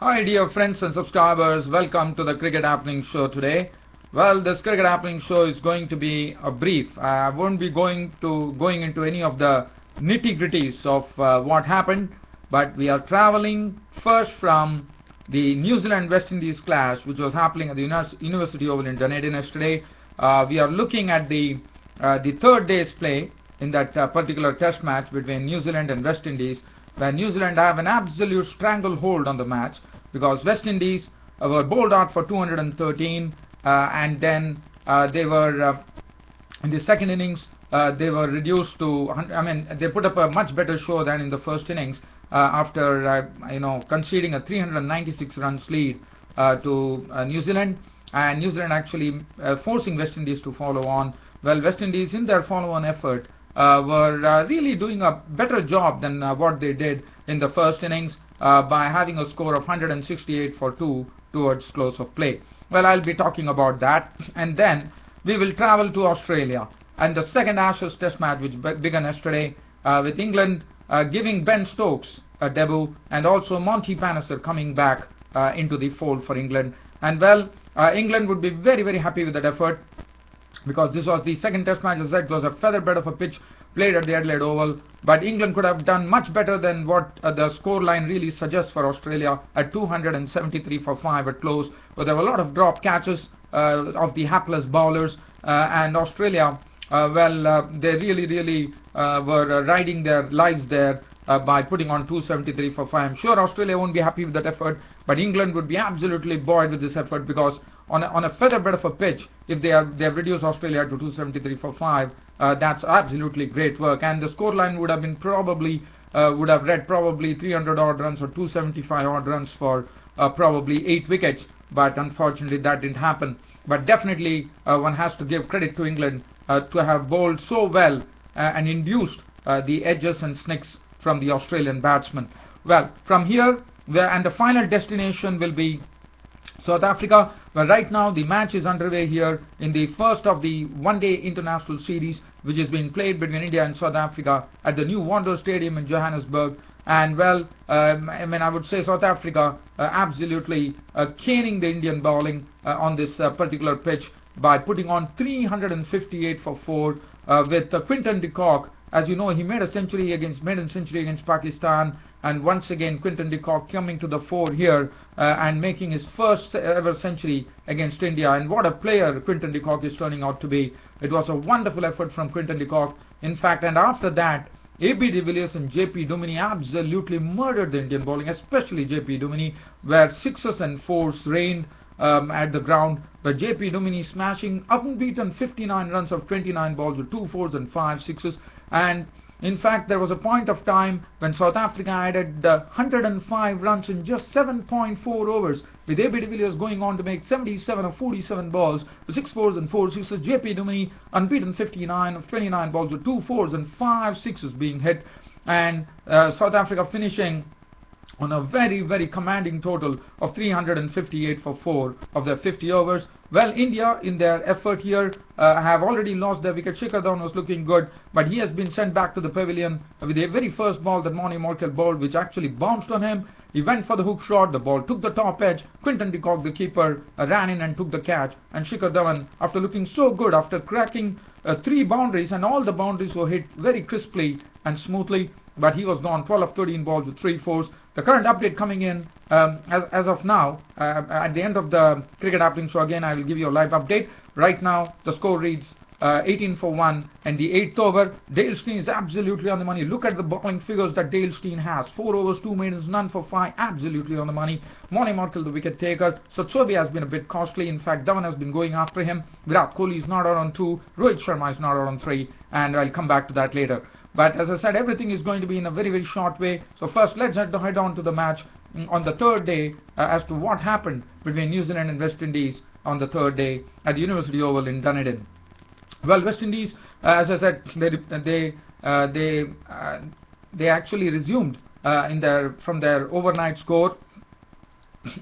Hi dear friends and subscribers, welcome to the Cricket Happening Show today. Well, this Cricket Happening Show is going to be a brief. I won't be going into any of the nitty-gritties of what happened, but we are traveling first from the New Zealand-West Indies clash, which was happening at the University Oval in Dunedin yesterday. We are looking at the third day's play in that particular test match between New Zealand and West Indies, where New Zealand have an absolute stranglehold on the match because West Indies were bowled out for 213 and then they were in the second innings they were reduced to, they put up a much better show than in the first innings after conceding a 396 runs lead to New Zealand, and New Zealand actually forcing West Indies to follow on. Well, West Indies in their follow-on effort were really doing a better job than what they did in the first innings by having a score of 168 for 2 towards close of play. Well, I'll be talking about that, and then we will travel to Australia and the second Ashes Test match, which began yesterday with England giving Ben Stokes a debut and also Monty Bannister coming back into the fold for England. And well, England would be very, very happy with that effort, because this was the second test match. As I said, it was a feather bed of a pitch played at the Adelaide Oval, but England could have done much better than what the scoreline really suggests for Australia at 273 for 5 at close. But there were a lot of drop catches of the hapless bowlers, and Australia, they really were riding their lives there by putting on 273 for 5. I'm sure Australia won't be happy with that effort, but England would be absolutely buoyed with this effort, because on a feather bed of a pitch, if they have reduced Australia to 273 for 5, that's absolutely great work. And the scoreline would have been probably 300 odd runs or 275 odd runs for probably 8 wickets, but unfortunately that didn't happen. But definitely one has to give credit to England to have bowled so well and induced the edges and snicks from the Australian batsmen. Well, from here, and the final destination will be South Africa. Well, right now the match is underway here in the first of the one-day international series, which is being played between India and South Africa at the new Wanderers Stadium in Johannesburg. And well, I would say South Africa absolutely caning the Indian bowling on this particular pitch by putting on 358 for 4 with Quinton de Kock. As you know, he made a maiden century against Pakistan, and once again Quinton de Kock coming to the fore here and making his first ever century against India. And what a player Quinton de Kock is turning out to be. It was a wonderful effort from Quinton de Kock, in fact, and after that AB de Villiers and JP Duminy absolutely murdered the Indian bowling, especially JP Duminy, where 6s and 4s reigned at the ground, but JP Duminy smashing unbeaten 59 runs of 29 balls with 2 4s and 5 6s. And in fact, there was a point of time when South Africa added 105 runs in just 7.4 overs, with AB de Villiers going on to make 77 of 47 balls with 6 4s and 4 6s. JP Duminy unbeaten 59 of 29 balls with 2 4s and 5 6s being hit, and South Africa finishing on a very, very commanding total of 358 for 4 of their 50 overs. Well, India in their effort here have already lost their wicket. Shikhar Dhawan was looking good, but he has been sent back to the pavilion with the very first ball that Maury Morkel bowled, which actually bounced on him. He went for the hook shot, the ball took the top edge. Quinton de Kock, the keeper, ran in and took the catch, and Shikhar Dhawan, after looking so good, after cracking 3 boundaries, and all the boundaries were hit very crisply and smoothly, but he was gone 12 of 13 balls with 3 4s. The current update coming in as of now, at the end of the Cricket Happening Show, again I will give you a live update. Right now the score reads 18 for 1, and the 8th over, Dale Steyn is absolutely on the money. Look at the bowling figures that Dale Steyn has: 4 overs, 2 maidens, none for 5, absolutely on the money. Maury Morkel, the wicket taker. Satsobi has been a bit costly. In fact, Dhawan has been going after him. Virat Kohli is not out on 2, Rohit Sharma is not out on 3, and I'll come back to that later. But as I said, everything is going to be in a very, very short way. So first, let's head on to the match on the third day as to what happened between New Zealand and West Indies on the third day at the University Oval in Dunedin. Well, West Indies, as I said, they actually resumed from their overnight score,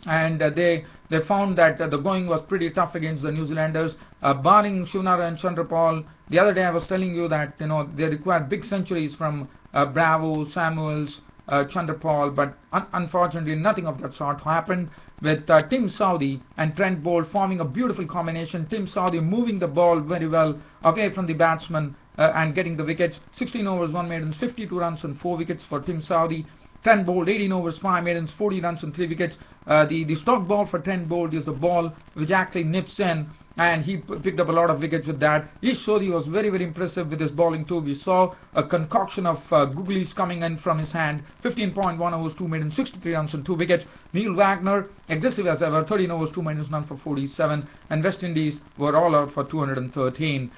and they found that the going was pretty tough against the New Zealanders, barring Shivnara and Chandrapal. The other day I was telling you that they required big centuries from Bravo, Samuels, Chandrapal, but unfortunately nothing of that sort happened, with Tim Southee and Trent Boult forming a beautiful combination. Tim Southee moving the ball very well away from the batsman and getting the wickets. 16 overs, 1 maidens, 52 runs and 4 wickets for Tim Southee. Trent Boult, 18 overs, 5 maidens, 40 runs and 3 wickets. The stock ball for Trent Boult is the ball which actually nips in, and he picked up a lot of wickets with that. Ish Sodhi was very, very impressive with his bowling too. We saw a concoction of googlies coming in from his hand. 15.1 overs, 2 maidens, 63 runs and 2 wickets. Neil Wagner, aggressive as ever, 13 overs, 2 maidens, none for 47. And West Indies were all out for 213.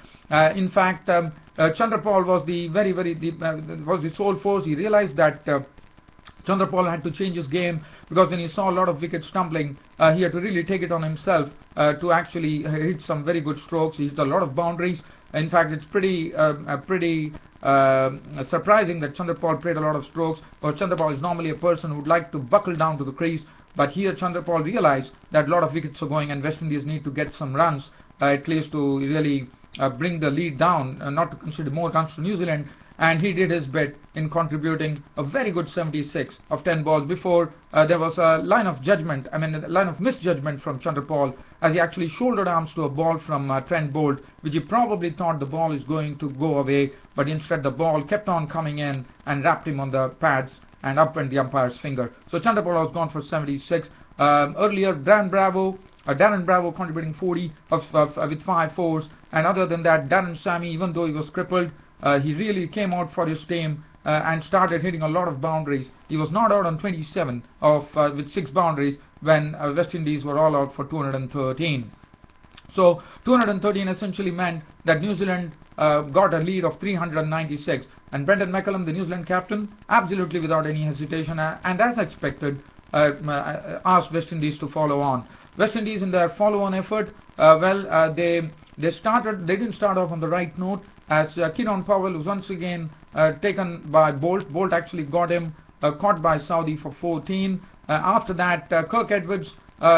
In fact, Chandrapal was was the sole force. He realized that Chandrapal had to change his game, because when he saw a lot of wickets tumbling, he had to really take it on himself to actually hit some very good strokes. He hit a lot of boundaries. In fact, it's pretty surprising that Chandrapal played a lot of strokes, because Chandrapal is normally a person who would like to buckle down to the crease. But here Chandrapal realized that a lot of wickets are going and West Indies need to get some runs, at least to really bring the lead down, not to consider more runs to New Zealand. And he did his bit in contributing a very good 76 of 10 balls before there was a line of misjudgment from Chandrapal, as he actually shouldered arms to a ball from Trent Boult, which he probably thought the ball is going to go away, but instead the ball kept on coming in and wrapped him on the pads, and up went the umpire's finger. So Chandrapal was gone for 76. Earlier, Darren Bravo contributing 40 with 5 fours, and other than that, Darren Sammy, even though he was crippled, he really came out for his team and started hitting a lot of boundaries. He was not out on 27 with 6 boundaries when West Indies were all out for 213. So 213 essentially meant that New Zealand got a lead of 396, and Brendan McCullum, the New Zealand captain, absolutely without any hesitation and as expected, asked West Indies to follow on. West Indies, in their follow-on effort, they didn't start off on the right note, as Kieron Powell was once again taken by Boult. Boult actually got him caught by Southee for 14. After that, Kirk Edwards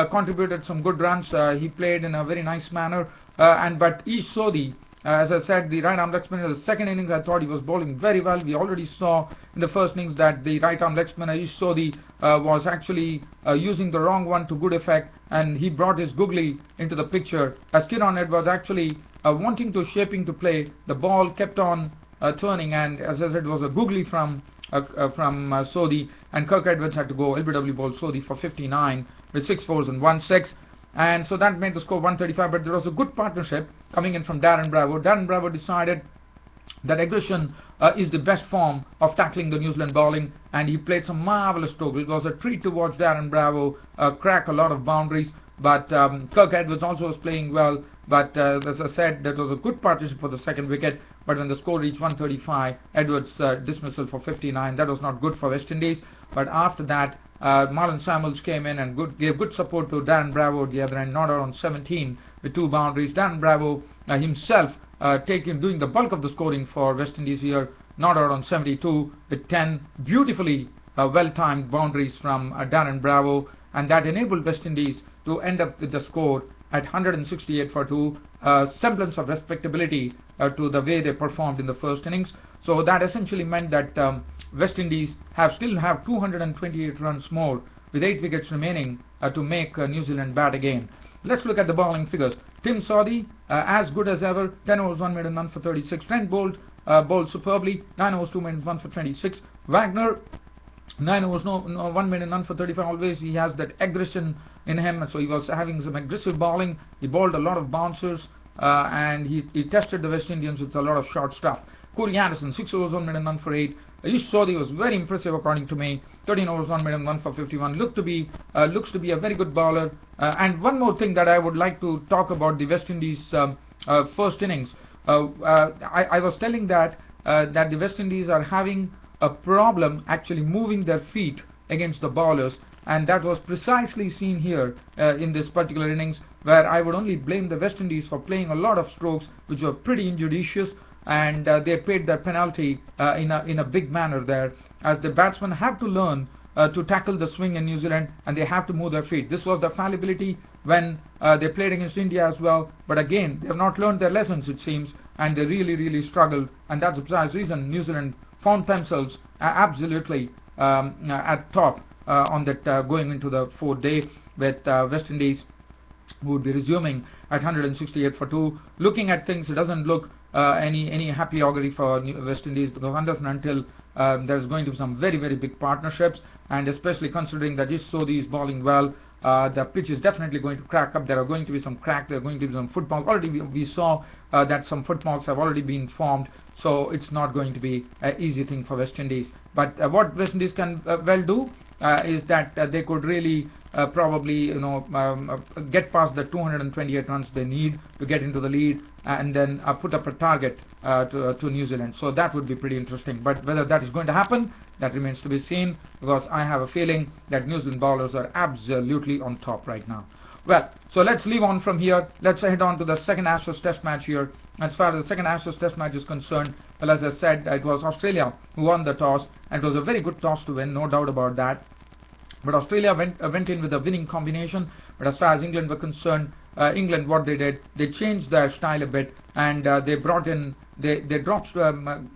contributed some good runs. He played in a very nice manner, but Ish Sodhi, as I said, the right-arm leg spinner, the second innings, I thought he was bowling very well. We already saw in the first innings that the right-arm leg spinner Ish Sodhi was actually using the wrong one to good effect, and he brought his googly into the picture, as Kieron Edwards actually wanting to shaping to play. The ball kept on turning, and as I said, it was a googly from Sodhi, and Kirk Edwards had to go LBW ball Sodhi for 59 with 6 fours and 1 6. And so that made the score 135, but there was a good partnership coming in from Darren Bravo. Darren Bravo decided that aggression is the best form of tackling the New Zealand bowling, and he played some marvellous strokes. It was a treat to watch Darren Bravo crack a lot of boundaries, but Kirk Edwards also was playing well, but as I said, that was a good partnership for the second wicket. But when the score reached 135, Edwards dismissal for 59. That was not good for West Indies. But after that, Marlon Samuels came in and gave good support to Darren Bravo at the other end, not out on 17 with 2 boundaries. Darren Bravo himself doing the bulk of the scoring for West Indies here, not out on 72 with 10 beautifully well-timed boundaries from Darren Bravo, and that enabled West Indies to end up with the score at 168 for 2, semblance of respectability to the way they performed in the first innings. So that essentially meant that West Indies still have 228 runs more with 8 wickets remaining to make New Zealand bat again. Let's look at the bowling figures. Tim Southee, as good as ever, 10 overs, 1 maiden, none for 36. Trent Boult bowled superbly, 9 overs, 2 maiden, 1 for 26. Wagner, 9 overs, 1 maiden, none for 35. Always he has that aggression in him, so he was having some aggressive bowling. He bowled a lot of bouncers, and he tested the West Indians with a lot of short stuff. Corey Anderson, 6 overs, 1 maiden, none for 8. Ish Sodhi was very impressive according to me. 13 overs, 1 maiden, 1 for 51. Looks to be a very good bowler. And one more thing that I would like to talk about the West Indies first innings. I was telling that the West Indies are having a problem actually moving their feet against the bowlers, and that was precisely seen here in this particular innings, where I would only blame the West Indies for playing a lot of strokes which were pretty injudicious, and they paid their penalty in a big manner there, as the batsmen have to learn to tackle the swing in New Zealand, and they have to move their feet. This was the fallibility when they played against India as well, but again they have not learned their lessons, it seems, and they really struggled, and that's the precise reason New Zealand found themselves absolutely at top on that going into the 4th day, with West Indies who would be resuming at 168 for 2. Looking at things, it doesn't look any happy augury for West Indies, because until there's going to be some very big partnerships, and especially considering that Sodhi is bowling well, the pitch is definitely going to crack up. There are going to be some cracks, there are going to be some footmarks. Already we saw that some footmarks have already been formed, so it's not going to be an easy thing for West Indies. But what West Indies can well do is that they could really probably get past the 228 runs they need to get into the lead, and then put up a target to New Zealand. So that would be pretty interesting. But whether that is going to happen, that remains to be seen, because I have a feeling that New Zealand bowlers are absolutely on top right now. Well, so let's leave on from here. Let's head on to the second Ashes Test match here. As far as the second Ashes Test match is concerned, well, as I said, it was Australia who won the toss, and it was a very good toss to win, no doubt about that. But Australia went in with a winning combination. But as far as England were concerned, England, what they did, they changed their style a bit, and they brought in, they dropped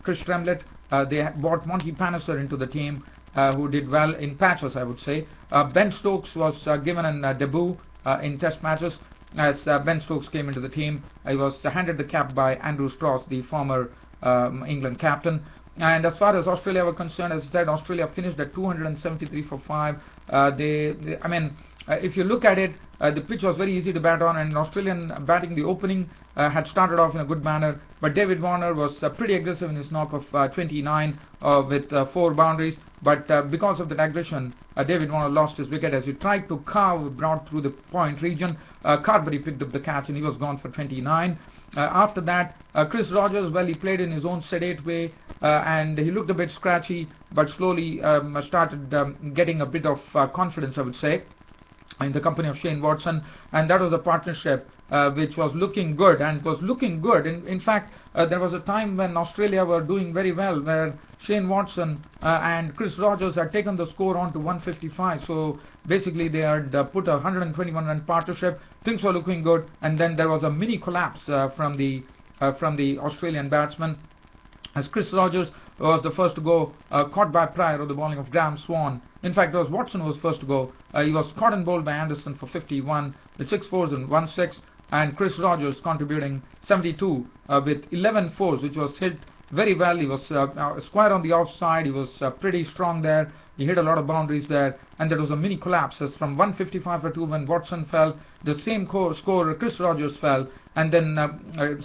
Chris Tremlett. They brought Monty Palliser into the team, who did well in patches, I would say. Ben Stokes was given a debut in Test matches. As Ben Stokes came into the team, he was handed the cap by Andrew Strauss, the former England captain. And as far as Australia were concerned, as I said, Australia finished at 273 for 5. If you look at it, the pitch was very easy to bat on, and Australian batting, the opening had started off in a good manner, but David Warner was pretty aggressive in his knock of 29 with 4 boundaries. But because of that aggression, David Warner lost his wicket as he tried to carve Broad through the point region. Carberry picked up the catch, and he was gone for 29. After that, Chris Rogers, well, he played in his own sedate way, and he looked a bit scratchy, but slowly started getting a bit of confidence, I would say, in the company of Shane Watson, and that was a partnership which was looking good, and was looking good. In fact, there was a time when Australia were doing very well, where Shane Watson and Chris Rogers had taken the score on to 155. So basically they had put a 121 run partnership. Things were looking good, and then there was a mini collapse from the Australian batsman, as Chris Rogers was the first to go, caught by Pryor of the bowling of Graham Swan. In fact, it was Watson who was first to go. He was caught and bowled by Anderson for 51 with 6 fours and 1 6, and Chris Rogers contributing 72 with 11 fours, which was hit very well. He was square on the offside. He was pretty strong there. He hit a lot of boundaries there, and there was a mini collapse as from 155 for 2 when Watson fell. The same score Chris Rogers fell, and then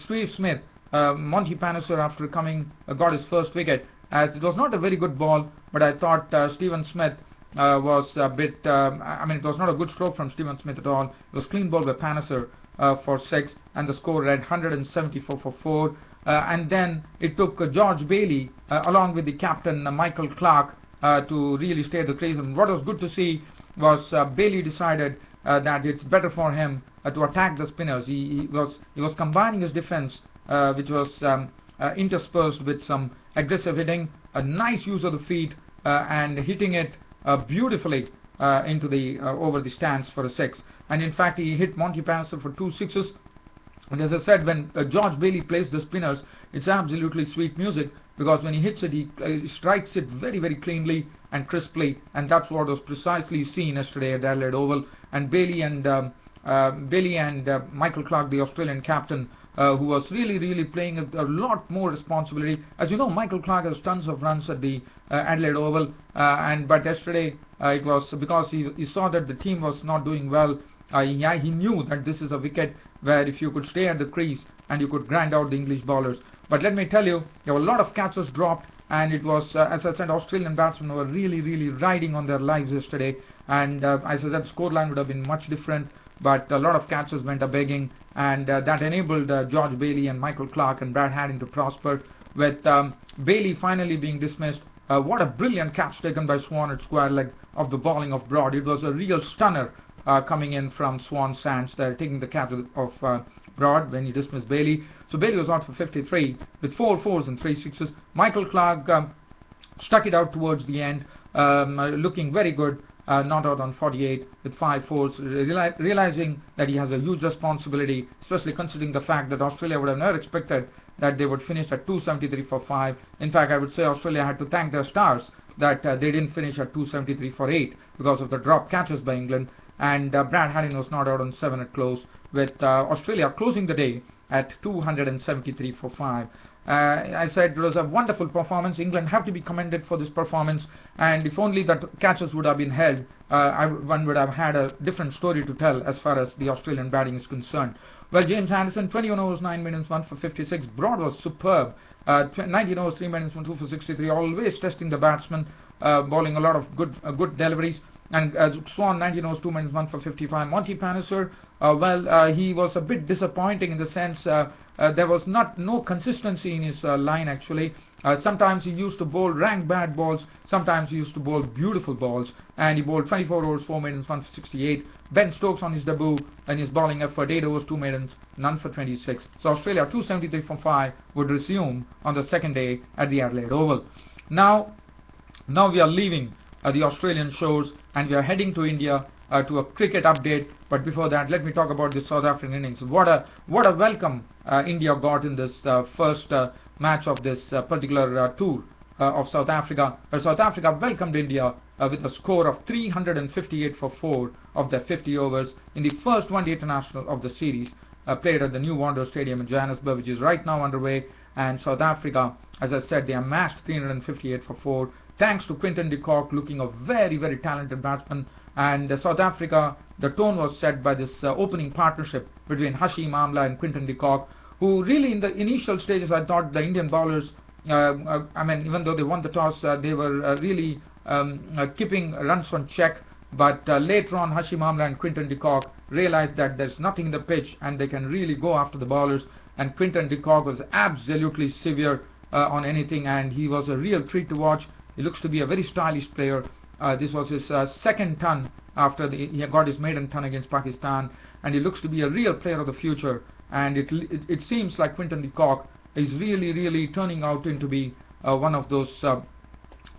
Steve Smith, Monty Palliser, after coming, got his first wicket. As it was not a very good ball, but I thought Stephen Smith was a bit, it was not a good stroke from Stephen Smith at all. It was clean ball by Palliser for 6, and the score read 174 for 4. And then it took George Bailey along with the captain Michael Clarke to really stay the crease. And what was good to see was Bailey decided that it's better for him to attack the spinners. He was combining his defense, which was interspersed with some aggressive hitting, a nice use of the feet, and hitting it beautifully into the over the stands for a 6. And in fact, he hit Monty Palliser for 2 6s. And as I said, when George Bailey plays the spinners, it's absolutely sweet music, because when he hits it, he strikes it very cleanly and crisply, and that's what was precisely seen yesterday at Adelaide Oval. And Bailey and Michael Clarke, the Australian captain, who was really playing a lot more responsibility. As you know, Michael Clarke has tons of runs at the Adelaide Oval, but yesterday it was because he saw that the team was not doing well. He knew that this is a wicket where if you could stay at the crease and you could grind out the English bowlers. But let me tell you, there were a lot of catches dropped, and it was, as I said, Australian batsmen were really riding on their lives yesterday. And as I said, scoreline would have been much different, but a lot of catches went a-begging, and that enabled George Bailey and Michael Clarke and Brad Haddin to prosper, with Bailey finally being dismissed. What a brilliant catch taken by Swan at square leg of the bowling of Broad. It was a real stunner coming in from Swan Sands there, taking the catch of Broad when he dismissed Bailey. So Bailey was out for 53 with 4 fours and 3 6s. Michael Clarke stuck it out towards the end, looking very good, not out on 48 with 5 fours, realizing that he has a huge responsibility, especially considering the fact that Australia would have never expected that they would finish at 273 for 5. In fact, I would say Australia had to thank their stars, that they didn't finish at 273 for 8 because of the drop catches by England. And Brad Haddin was not out on 7 at close, with Australia closing the day at 273 for 5. I said it was a wonderful performance. England have to be commended for this performance, and if only that catches would have been held, one would have had a different story to tell as far as the Australian batting is concerned. Well, James Anderson, 21 overs, 9 minutes, 1 for 56. Broad was superb. 19 overs, 3 minutes, 2 for 63. Always testing the batsman, bowling a lot of good deliveries. And Swan, 19 overs, 2 minutes, 1 for 55. Monty Panesar, he was a bit disappointing in the sense there was no consistency in his line actually. Sometimes he used to bowl rank bad balls, sometimes he used to bowl beautiful balls, and he bowled 24 overs, 4 minutes, 1 for 68. Ben Stokes on his debut and his bowling effort, 8 overs, 2 minutes, none for 26. So Australia 273 for 5 would resume on the second day at the Adelaide Oval. Now we are leaving the Australian shores and we are heading to India to a cricket update. But before that, let me talk about the South African innings. What a welcome India got in this first match of this particular tour of South Africa. South Africa welcomed India with a score of 358 for 4 of their 50 overs in the first one-day international of the series, played at the New Wanderers Stadium in Johannesburg, which is right now underway. And South Africa, as I said, they amassed 358 for 4, thanks to Quinton de Kock looking a very, very talented batsman. And South Africa, the tone was set by this opening partnership between Hashim Amla and Quinton de Kock, who really in the initial stages I thought the Indian bowlers, even though they won the toss, they were really keeping runs on check. But later on, Hashim Amla and Quinton de Kock realized that there's nothing in the pitch and they can really go after the bowlers. And Quinton de Kock was absolutely severe on anything, and he was a real treat to watch. He looks to be a very stylish player. This was his second ton after he got his maiden ton against Pakistan, and he looks to be a real player of the future. And it seems like Quinton de Kock is really turning out into be one of those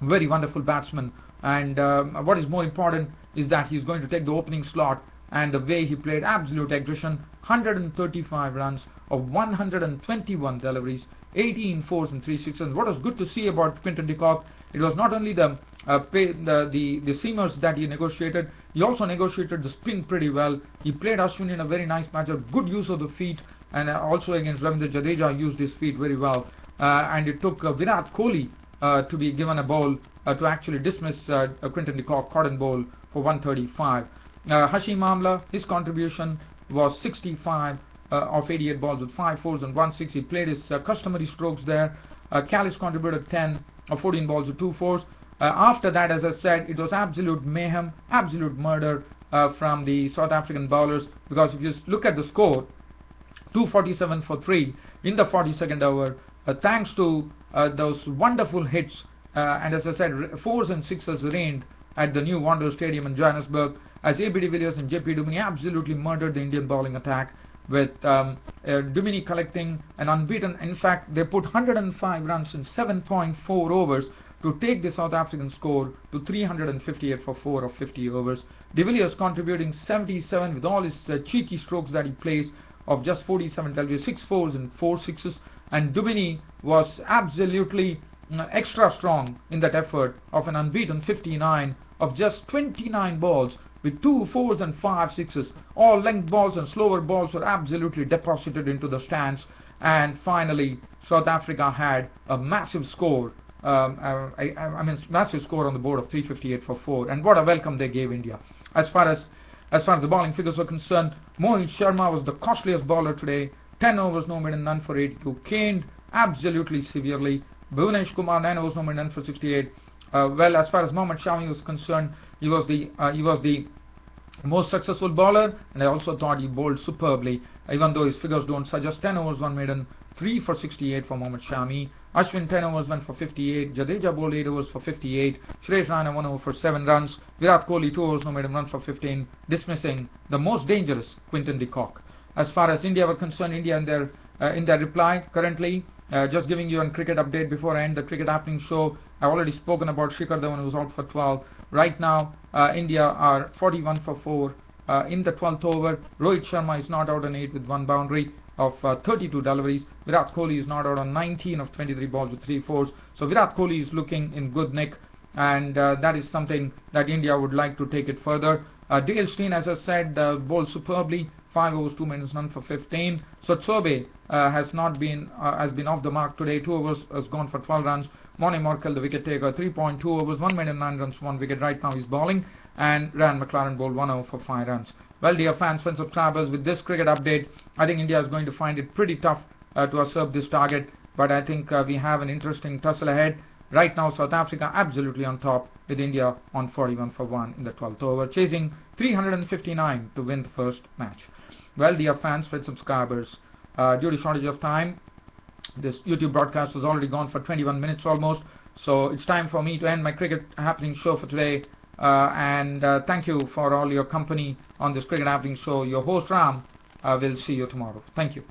very wonderful batsmen. And what is more important is that he's going to take the opening slot, and the way he played, absolute aggression, 135 runs of 121 deliveries, 18 fours and 3 sixes. What was good to see about Quinton de Kock, it was not only the seamers that he negotiated, he also negotiated the spin pretty well. He played Ashwin in a very nice match, good use of the feet, and also against Ravindra Jadeja used his feet very well. And it took Virat Kohli to be given a ball to actually dismiss Quinton de Kock, cotton ball for 135. Hashim Amla, his contribution was 65 of 88 balls with 5 fours and 1 6. He played his customary strokes there. Callis contributed 10 of 14 balls with 2 fours. After that, as I said, it was absolute mayhem, absolute murder from the South African bowlers, because if you look at the score, 247 for 3 in the 42nd over, thanks to those wonderful hits, and as I said, 4s and 6s reigned at the New Wanderers Stadium in Johannesburg, as A.B. de Villiers and J.P. Duminy absolutely murdered the Indian bowling attack, with Duminy collecting an unbeaten. In fact, they put 105 runs in 7.4 overs to take the South African score to 358 for 4 of 50 overs. De Villiers contributing 77 with all his cheeky strokes that he plays of just 47 deliveries, 6 fours and 4 sixes. And Duminy was absolutely extra strong in that effort of an unbeaten 59 of just 29 balls with 2 fours and 5 sixes. All length balls and slower balls were absolutely deposited into the stands. And finally, South Africa had a massive score. Massive score on the board of 358 for 4. And what a welcome they gave India. As far as the bowling figures were concerned, Mohit Sharma was the costliest bowler today. 10 overs, no made and none for 82. Caned absolutely severely. Bhuvanesh Kumar, 9 overs, no made and none for 68. As far as Mohammad Shami was concerned, he was the most successful bowler, and I also thought he bowled superbly, even though his figures don't suggest. 10 overs, 1 maiden, 3 for 68 for Mohammad Shami. Ashwin 10 overs, went for 58. Jadeja bowled 8 overs for 58. Suresh Raina 1 over for 7 runs. Virat Kohli 2 overs, no maiden, runs for 15, dismissing the most dangerous Quinton de Kock. As far as India were concerned, India in their reply currently, just giving you a cricket update before I end the cricket happening show. I've already spoken about Shikhar Dhawan, who was out for 12. Right now, India are 41 for 4 in the 12th over. Rohit Sharma is not out on 8 with 1 boundary of 32 deliveries. Virat Kohli is not out on 19 of 23 balls with 3 fours. So Virat Kohli is looking in good nick. and that is something that India would like to take it further. Dale Steyn, as I said, bowled superbly. 5 overs, 2 minutes, none for 15. So Tsobe has been off the mark today. 2 overs has gone for 12 runs. Mone Morkel, the wicket taker, 3.2 overs, 1 minute, 9 runs, 1 wicket. Right now he's bowling. And Ryan McLaren bowled 1 over for 5 runs. Well, dear fans, friends, subscribers, with this cricket update, I think India is going to find it pretty tough to usurp this target. But I think we have an interesting tussle ahead. Right now, South Africa absolutely on top, with India on 41 for 1 in the 12th over, chasing 359 to win the first match. Well, dear fans, friends, subscribers, due to shortage of time, this YouTube broadcast has already gone for 21 minutes almost. So it's time for me to end my Cricket Happening show for today. And thank you for all your company on this Cricket Happening show. Your host Ram will see you tomorrow. Thank you.